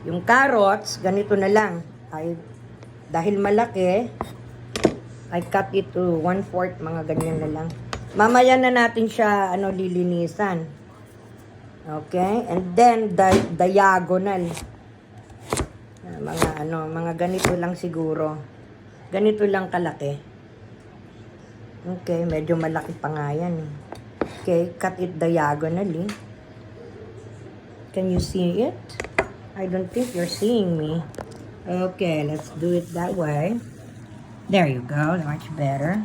Yung carrots, ganito na lang. Dahil malaki, I cut it to 1/4, mga ganyan na lang. Mamaya na natin siya lilinisan. Okay? And then diagonal. Mga ganito lang siguro. Ganito lang kalaki. Okay, medyo malaki pa nga yan. Okay, cut it diagonally. Can you see it? I don't think you're seeing me. Okay, let's do it that way. There you go, much better.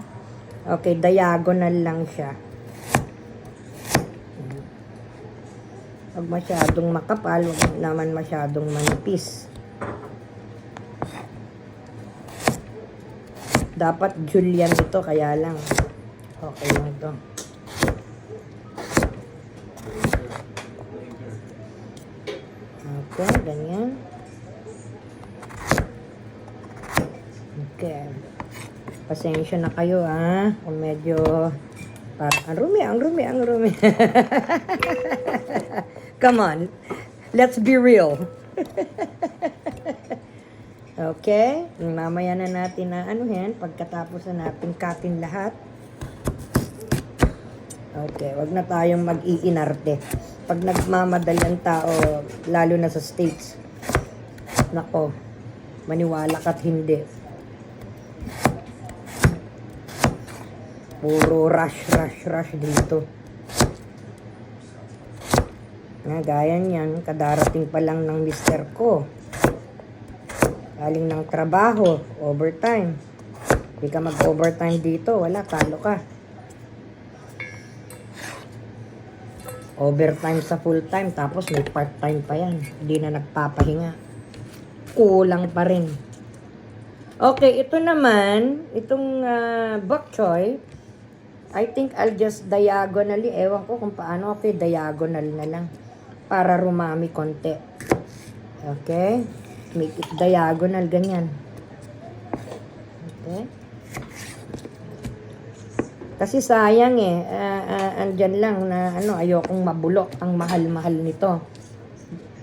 Okay, diagonal lang siya. Huwag masyadong makapal, huwag naman masyadong manipis. Dapat julienne ito, kaya lang. Okay lang ito. Okay, ganyan. Okay. Pasensya na kayo, ha? Kung medyo parang ang rumi. Come on. Let's be real. Okay? Mamaya na natin na pagkatapos na natin katin lahat. Okay, wag na tayong mag-iinarte. Pag nagmamadali ang tao, lalo na sa States, nako, maniwala ka't hindi. Puro rush dito. Gaya niyan, kadarating pa lang ng mister ko. Galing ng trabaho, overtime. Hindi ka mag-overtime dito, wala, talo ka. Overtime sa full-time, tapos may part-time pa yan. Hindi na nagpapahinga. Kulang pa rin. Okay, ito naman, itong bok choy, I think I'll just diagonally, ewan ko kung paano, okay, diagonal na lang. Para rumami konti. Okay? Make it diagonal, ganyan. Okay? Kasi sayang andyan lang na ayokong mabulok. Ang mahal-mahal nito.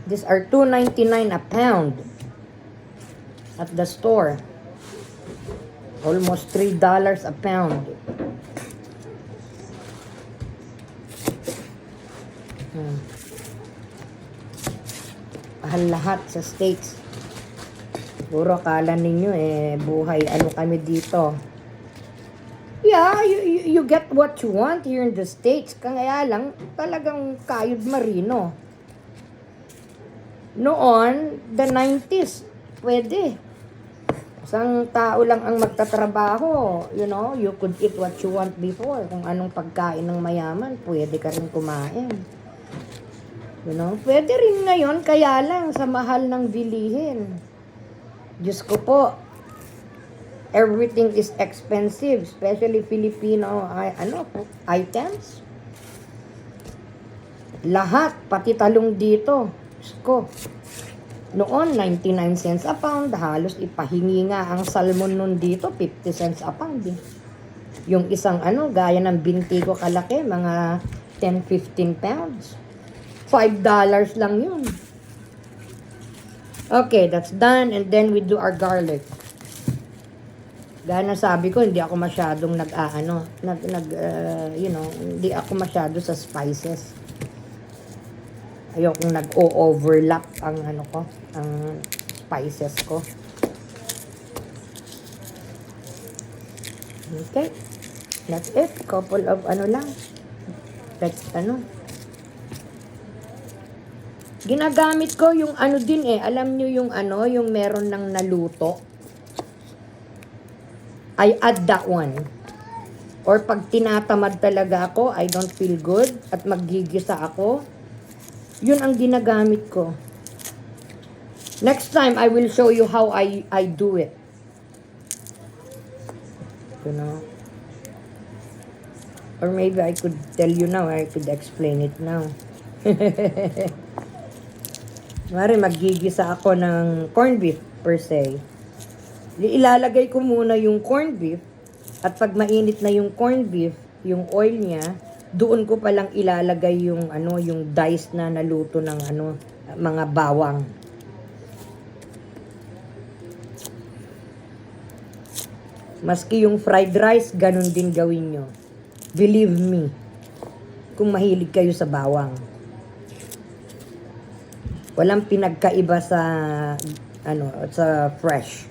These are $2.99 a pound at the store. Almost $3 a pound. Mahal lahat sa States. Puro kala ninyo buhay kami dito. Yeah, you get what you want here in the States. Kaya lang, talagang kayod marino. Noon, the 90s, pwede. Isang tao lang ang magtatrabaho. You could eat what you want before. Kung anong pagkain ng mayaman, pwede ka rin kumain. Pwede rin ngayon, kaya lang sa mahal ng bilihin. Diyos ko po, everything is expensive, especially Filipino items. Lahat, pati talong dito. Diyos ko. Noon, 99 cents a pound. Halos ipahingi nga ang salmon nun dito, 50 cents a pound. Yung isang gaya ng binti ko kalaki, mga 10-15 pounds. $5 lang yun. Okay, that's done. And then we do our garlic. Gaya na sabi ko, hindi ako masyadong hindi ako masyado sa spices. Ayokong nag-o-overlap ang ang spices ko. Okay. That's it. Couple of lang. That's Ginagamit ko yung din alam nyo yung yung meron ng naluto. I add that one. Or pag tinatamad talaga ako, I don't feel good, at maggigisa ako, yun ang ginagamit ko. Next time, I will show you how I do it. Or maybe I could tell you now, I could explain it now. Mari, maggigisa ako ng corned beef per se. Ilalagay ko muna yung corned beef, at pag mainit na yung corned beef, yung oil niya, doon ko palang ilalagay yung yung diced na naluto ng mga bawang. Maski yung fried rice, ganun din gawin nyo. Believe me, kung mahilig kayo sa bawang. Walang pinagkaiba sa sa fresh.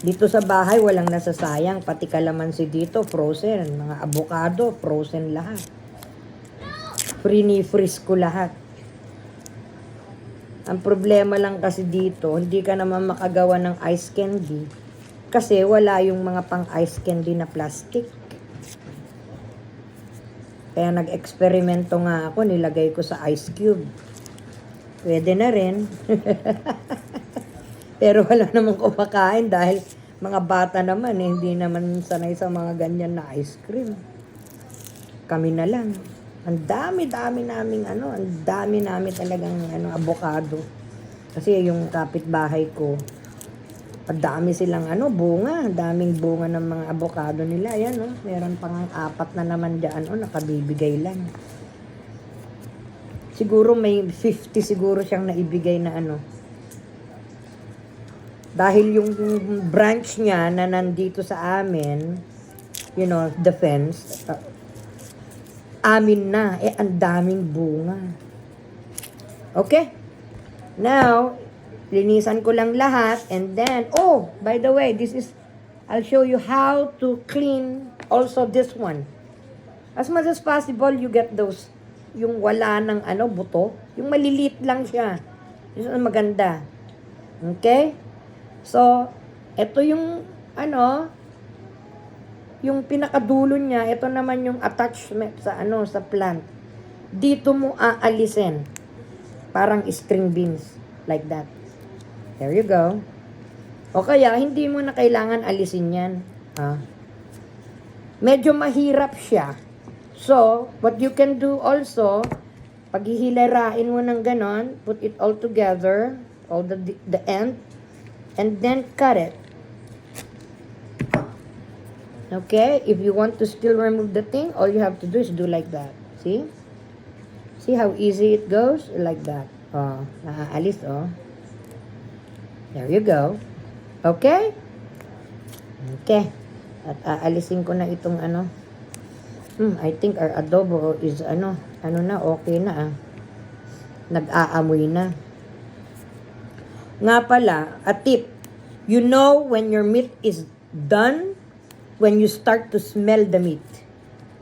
Dito sa bahay, walang nasasayang. Pati kalamansi dito, frozen. Mga avocado, frozen lahat. Freeze ko lahat. Ang problema lang kasi dito, hindi ka naman makagawa ng ice candy. Kasi wala yung mga pang ice candy na plastic. Kaya nag-eksperimento nga ako, nilagay ko sa ice cube. Pwede na rin. Pero wala namang kumakain dahil mga bata naman, hindi naman sanay sa mga ganyan na ice cream. Kami na lang. Ang dami-dami naming ang dami namin talagang avocado. Kasi yung kapitbahay ko, ang dami silang bunga, daming bunga ng mga avocado nila. Ayan, meron pang 4 na naman diyan, nakabibigay lang. Siguro may 50 siguro siyang naibigay na Dahil yung branch niya na nandito sa amin, the fence, amin na, ang daming bunga. Okay? Now, linisan ko lang lahat, and then, by the way, I'll show you how to clean also this one. As much as possible, you get those, yung wala ng buto, yung malilit lang siya. Yun ang maganda. Okay? So, ito yung, yung pinakadulo niya, ito naman yung attachment sa, sa plant. Dito mo aalisin. Parang string beans. Like that. There you go. O kaya, hindi mo na kailangan alisin yan. Medyo mahirap siya. So, what you can do also, pag hihilerain mo ng ganon, put it all together, all the end, and then cut it. Okay? If you want to still remove the thing, all you have to do is do like that. See? See how easy it goes? Like that. Naaalis, There you go. Okay? Okay. At aalisin ko na itong I think our adobo is okay na Nag-aamoy na. Nga pala, a tip. You know when your meat is done, when you start to smell the meat.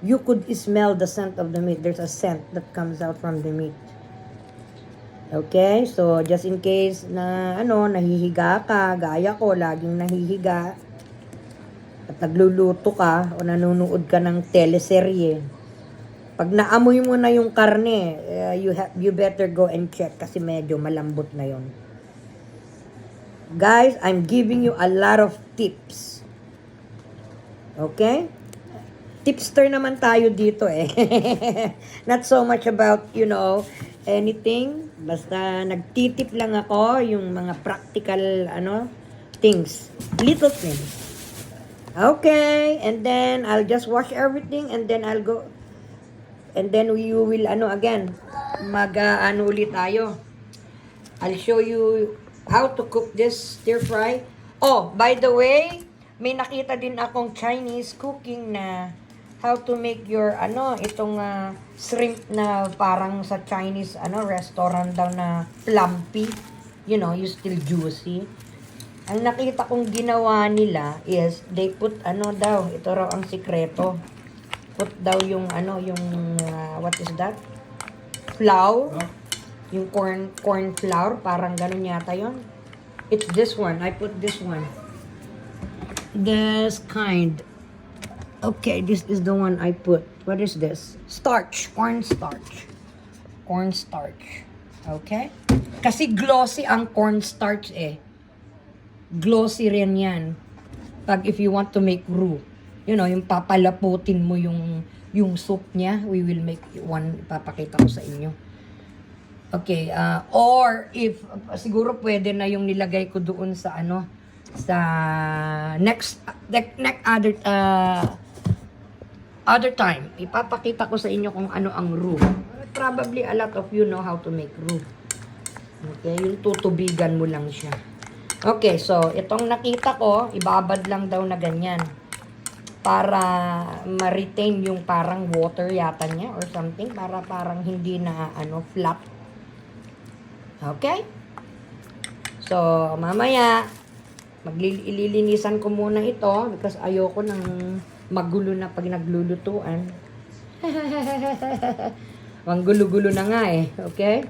You could smell the scent of the meat. There's a scent that comes out from the meat. Okay? So, just in case na, nahihiga ka, gaya ko, laging nahihiga, at nagluluto ka, o nanonood ka ng teleserye, pag naamoy mo na yung karne, you better go and check kasi medyo malambot na yon. Guys, I'm giving you a lot of tips. Okay? Tipster naman tayo dito Not so much about, anything. Basta nagtitip lang ako yung mga practical, things. Little things. Okay. And then, I'll just wash everything and then I'll go. And then, you will, again, ulit tayo. I'll show you how to cook this stir fry. By the way, may nakita din akong Chinese cooking na how to make your itong shrimp na parang sa Chinese restaurant daw na plumpy. You still juicy. Ang nakita kong ginawa nila is they put daw, ito raw ang sikreto. Put daw yung what is that? Flour. Yung corn flour, parang ganun yata yon. It's this one. I put this one. This kind. Okay, this is the one I put. What is this? Starch. Cornstarch. Cornstarch. Okay? Kasi glossy ang cornstarch Glossy rin yan. Pag if you want to make roux. Yung papalaputin mo yung soup niya. We will make one. Ipapakita ko sa inyo. Okay, or if siguro pwede na yung nilagay ko doon sa sa next other time. Ipapakita ko sa inyo kung ano ang roux. Probably a lot of you know how to make roux. Okay, yung tutubigan mo lang siya. Okay, so itong nakita ko, ibabad lang daw na ganyan. Para ma-retain yung parang water yata niya or something. Para parang hindi na flap. Okay? So, mamaya, ililinisan ko muna ito because ayoko nang magulo na pag naglulutuan. Ang gulo-gulo na nga eh. Okay?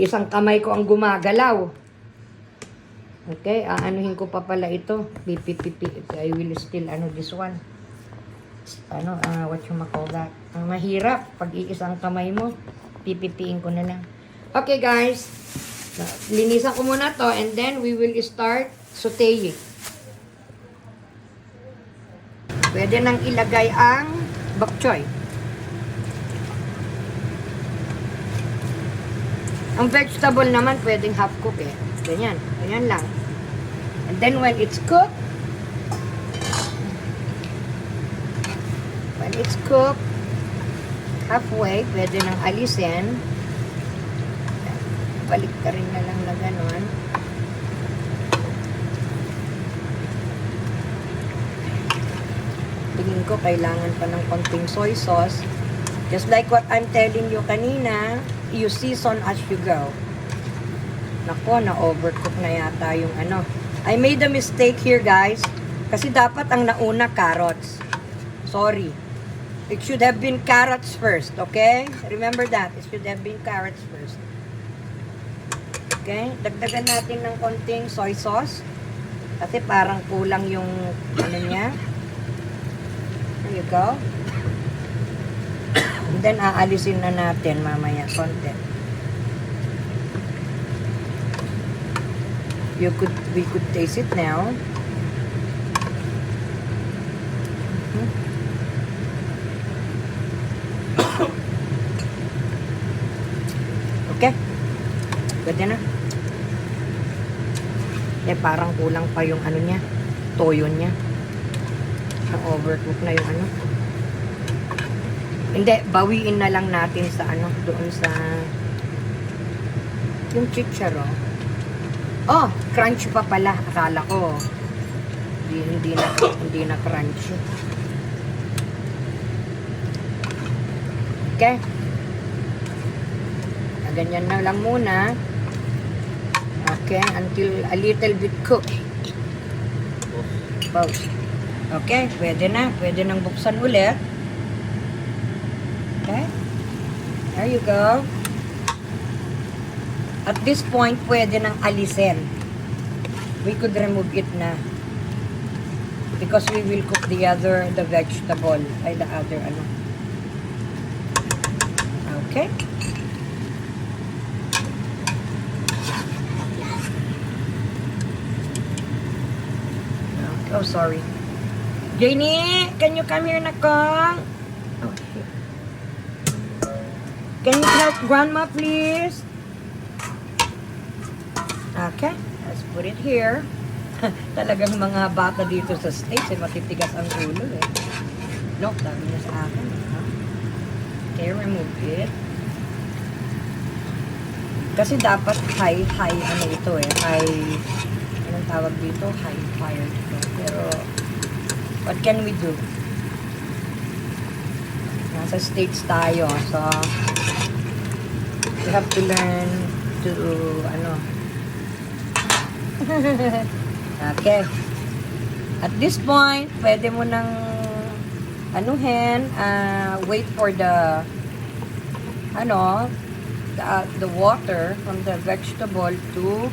Isang kamay ko ang gumagalaw. Okay, aanuhin ko pa pala ito. I will still this one. What you call that? Ang mahirap pag iisang kamay mo. Pipipiin ko na lang. Okay guys, linisan ko muna to and then we will start sauteing. Pwede nang ilagay ang bok choy. Ang vegetable naman pwedeng half cook eh. Ganyan. Ganyan lang. And then when it's cooked, halfway, pwede nang alisin. Balik ka rin na lang na gano'n. Tingin ko kailangan pa ng konting soy sauce. Just like what I'm telling you kanina, you season as you go. Nako, na-overcook na yata yung I made a mistake here, guys. Kasi dapat ang nauna carrots. Sorry. It should have been carrots first, okay? Remember that. It should have been carrots first. Okay? Dagdagan natin ng konting soy sauce. Kasi parang kulang yung niya. There you go. And then, aalisin na natin mamaya konti. We could taste it now. Okay. Pwede na. Parang kulang pa yung niya. Toyo niya. Na-overcook na yung Hindi, bawiin na lang natin sa doon sa yung chicharon. Oh, crunch pa pala. Akala ko hindi na crunchy. Okay. Ganyan na lang muna. Okay, until a little bit cooked. Both. Okay, pwede na. Pwede nang buksan ulit. Okay. There you go. At this point, pwede nang alisin. We could remove it na. Because we will cook the vegetable. Ay, the other Okay. Oh, sorry. Janie, can you come here, nakong? Okay. Can you help grandma, please? Okay, let's put it here. Talagang mga bata dito sa States, matitigas ang ulo eh. No, dami na sa akin. Okay, remove it. Kasi dapat high ito eh. Anong tawag dito? High fire dito. Pero, what can we do? Nasa States tayo. So, we have to learn to, Okay. At this point, pwede mo nang wait for the the water from the vegetable to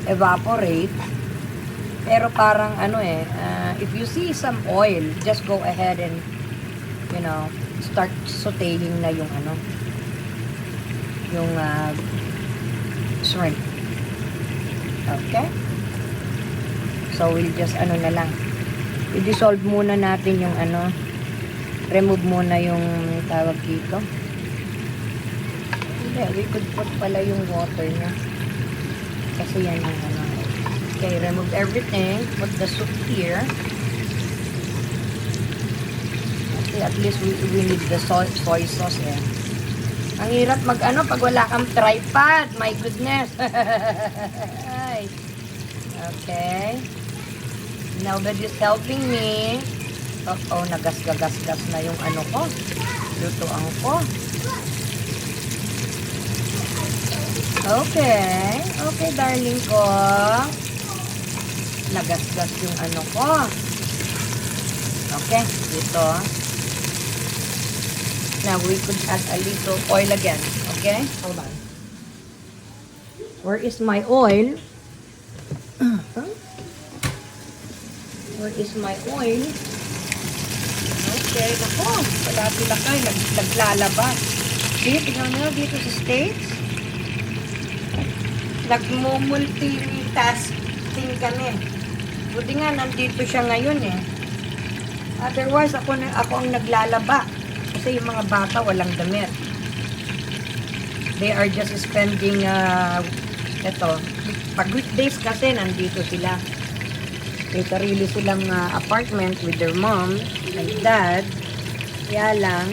evaporate. Pero parang if you see some oil, just go ahead and start sauteing na yung shrimp. Okay? So, we'll just na lang. I-dissolve muna natin yung remove muna yung tawag dito. Hindi, we could put pala yung water niya. Kasi yan yung Okay, remove everything. Put the soup here. Okay, at least we need the soy sauce eh. Ang hirap pag pag wala kang tripod. My goodness. guys. Okay. Nobody's helping me. Oh, nagasgagasgas na yung ano ko. Lutuan ko. Okay. Okay, darling ko. Nagasgas yung ano ko. Okay, dito. Now, we could add a little oil again. Okay? Hold on. Where is my oil? Where is my oil? Okay, ako. Wala sila kayo. Naglalaba. See, tignan nyo dito sa States. Nagmumultitasking kami. Buti nga, nandito siya ngayon eh. Otherwise, ako ang naglalaba. Kasi yung mga bata walang damit. They are just spending, pag weekdays kasi nandito sila. May sarili silang apartment with their mom and dad. Kaya lang,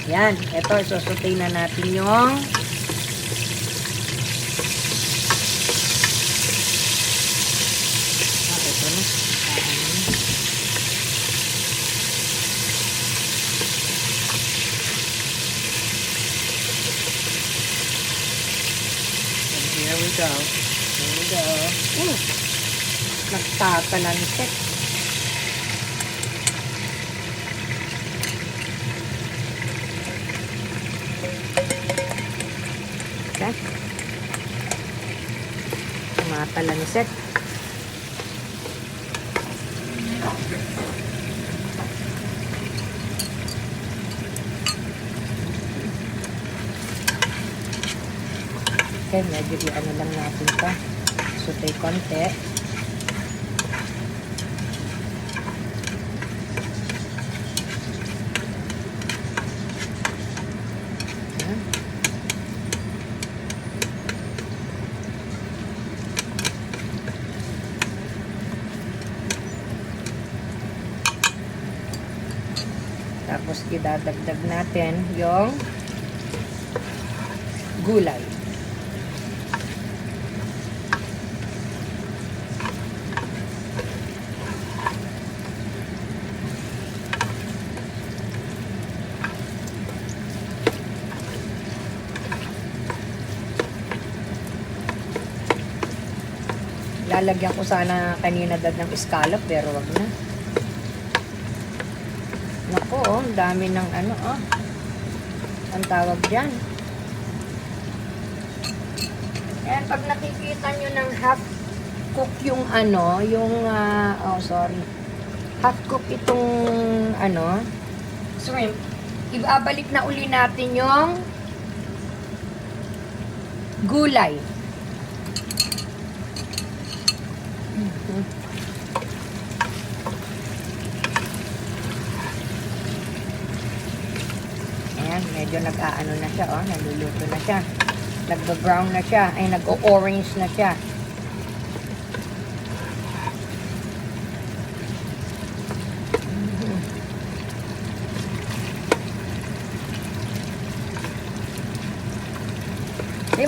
yan, eto, susutay na natin yung ito na. Here we go. Here we go. Nagtatalantik. Okay. Tumatalansik. Okay, medyo i-ano lang natin ito. Sutay konti. Tapos idadagdag natin yung gulay. Lalagyan ko sana kanina ng scallop pero wag na. Nako, ang dami ng ano, ang tawag dyan. And pag nakikita nyo ng half cook yung ano, yung, half cook itong, ano, shrimp, ibabalik na uli natin yung gulay. Ayan, medyo nag-aano na siya, naluluto na siya. Nagba-brown na siya, ay nag-o-orange na siya.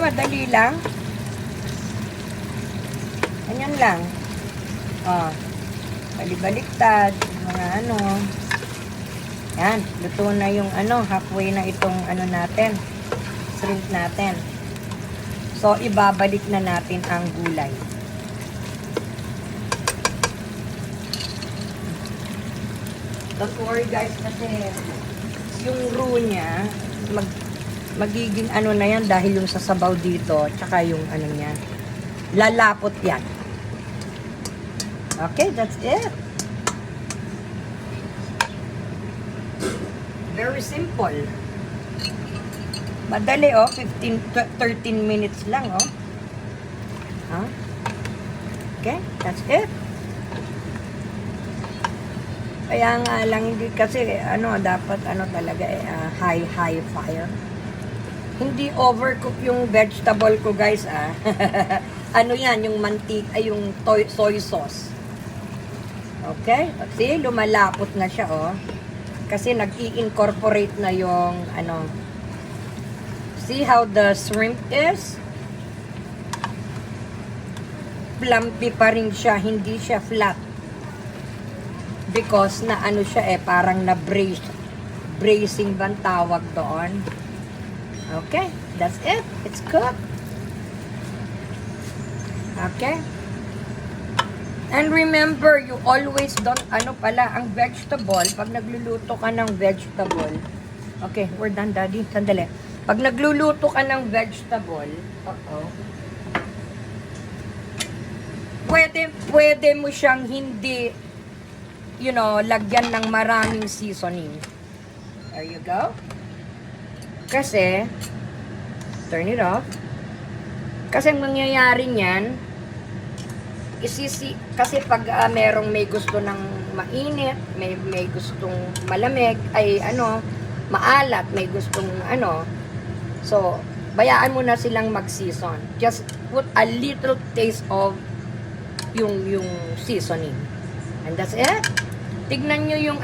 Madali lang. Ganyan lang. Balik-baliktad, mga ano. Yan, luto na yung ano, halfway na itong ano natin, shrimp natin. So, ibabalik na natin ang gulay. Don't worry guys, kasi yung roux niya, magiging ano na yan dahil yung sasabaw dito, tsaka yung ano niya, lalapot yan. Okay, that's it. Very simple. Madali, 13 minutes lang, Okay, that's it. Kaya nga lang, hindi kasi, dapat, talaga, high fire. Hindi overcook yung vegetable ko, guys, Ano yan, yung yung soy sauce. Okay? See, lumalapot na siya, Kasi nag-i-incorporate na yung, see how the shrimp is? plumpy pa rin siya, hindi siya flat. Because na ano siya parang na-brace. Bracing bang tawag doon? Okay, that's it. It's cooked. Okay? And remember, you always don't, ang vegetable, pag nagluluto ka ng vegetable, okay, we're done, Daddy. Sandali. Pag nagluluto ka ng vegetable, pwede mo siyang hindi, lagyan ng maraming seasoning. There you go. Kasi, turn it off. Kasi ang mangyayari niyan, kasi pag may gusto ng mainit, may gustong malamig, maalat, may gustong so, bayaan mo na silang mag-season. Just put a little taste of yung seasoning. And that's it. Tignan nyo yung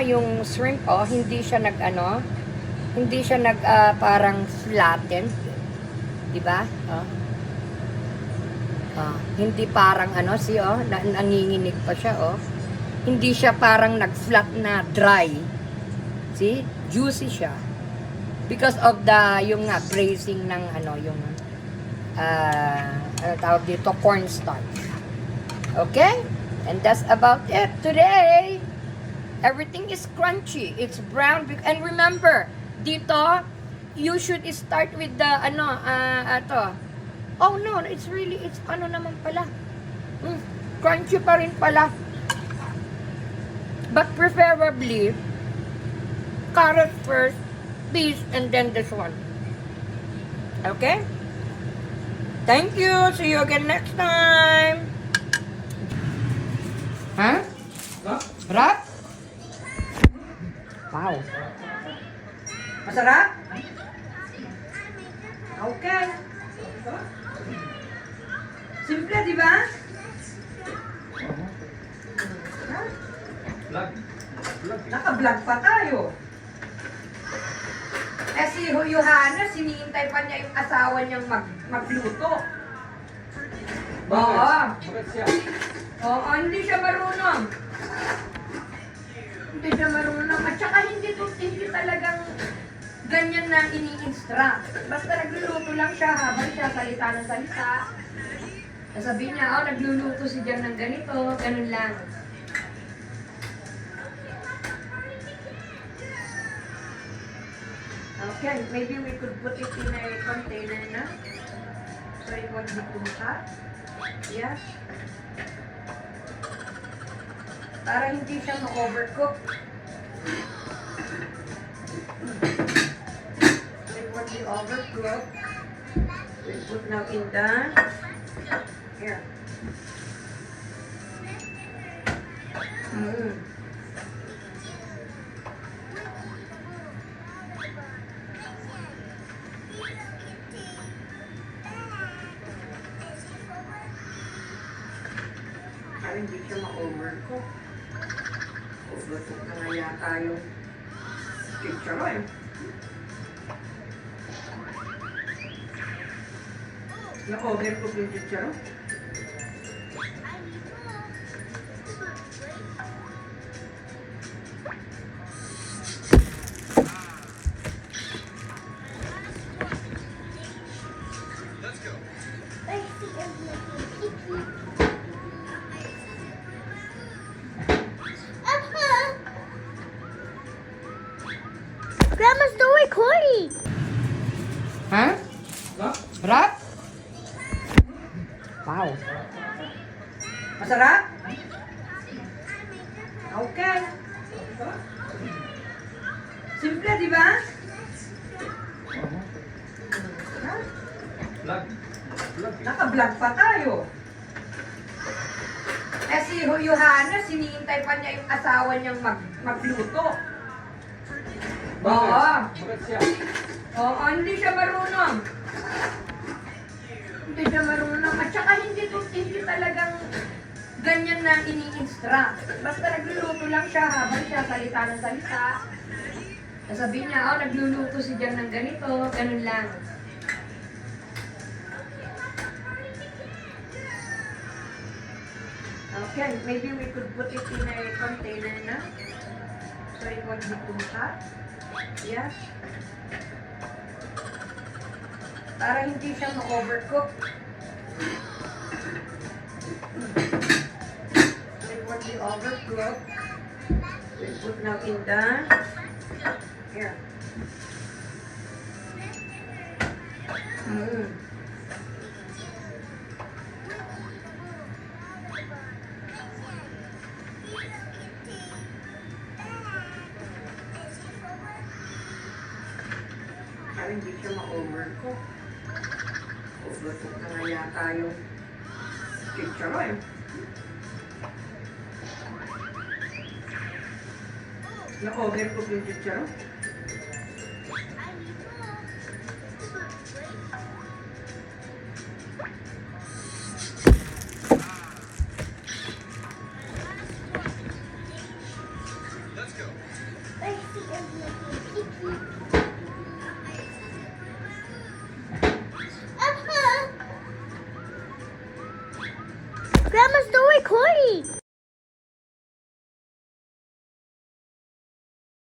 yung shrimp, hindi siya hindi siya parang flatten. Diba? Hindi parang nanginginig pa siya, Hindi siya parang nag-flat na dry. See? Juicy siya. Because of yung braising ng tawag dito, cornstarch. Okay? And that's about it today. Everything is crunchy. It's brown. And remember, dito, you should start with the, oh no, it's naman pala. Crunchy pa rin pala. But preferably, carrot first, peas, and then this one. Okay? Thank you. See you again next time. Huh? Sarap? Wow. Masarap? Okay. Simple, di ba? Naka-vlog pa tayo. Si Johanna, sinihintay pa niya yung asawa niyang magluto. Oo. Oo, hindi siya marunong. Hindi siya marunong. At saka hindi talagang ganyan na ini-instruct. Basta nagluluto lang siya habang siya salita ng salita. Sabihin niya, nagluluto si Jan ng ganito, ganun lang. Okay, maybe we could put it in a container na. So it won't be too hot. Yes. Para hindi siya ma-overcook. It won't be overcooked. We put now in the here. Para hindi siya ma-overcook. Overcook na nga yata yung chicharon. Na-overcook yung chicharon. Grandma's still recording. Huh? Sarap? Wow. Masarap? Okay. Simple, di ba? Naka-vlog pa tayo. Si Johanna, sinihintay pa niya yung asawa niyang magluto. Oo. Oo, hindi siya marunong. Hindi siya marunong. At saka hindi talagang ganyan na ini-instruct. Basta nagluluto lang siya habang siya salita ng salita. Sabihin niya, nagluluto si Jan ng ganito, ganun lang. Ken, maybe we could put it in a container na. So it won't be too hot. Yeah. Para hindi siya ma-overcook. So it won't be overcooked. We put now in the... Here. Para hindi siya ma-overcook. Overcook na nga yata yung chicharon. Na-overcook yung chicharon. Grandma, still recording.